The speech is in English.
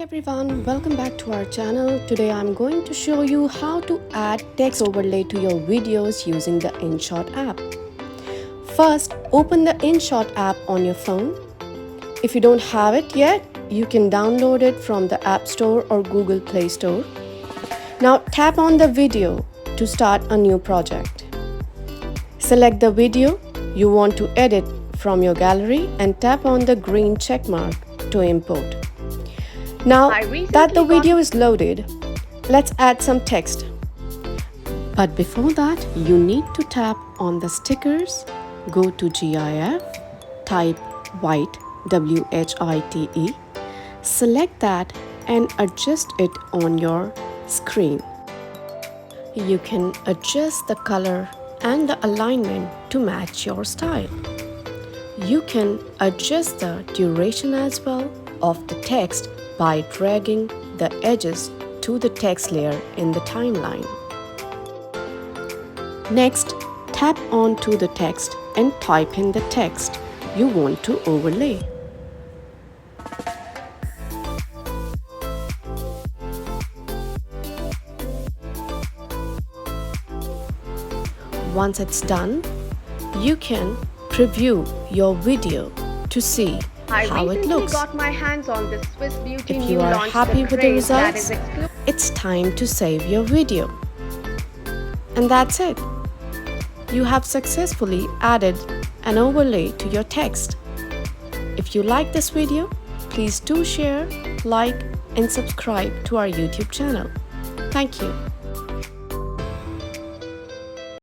Everyone, welcome back to our channel. Today I'm going to show you how to add text overlay to your videos using the InShot app. First, open the InShot app on your phone. If you don't have it yet, you can download it from the App Store or Google Play Store. Now tap on the video to start a new project. Select the video you want to edit from your gallery and tap on the green check mark to import. Now that the video is loaded, let's add some text. But before that, you need to tap on the stickers, go to GIF, type white, WHITE, select that and adjust it on your screen. You can adjust the color and the alignment to match your style. You can adjust the duration as well of the text by dragging the edges to the text layer in the timeline. Next, tap onto the text and type in the text you want to overlay. Once it's done, you can preview your video to see how it looks. Got my hands on this Swiss Beauty If you are happy with the results, it's time to save your video. And that's it. You have successfully added an overlay to your text. If you like this video, please do share, like, and subscribe to our YouTube channel. Thank you.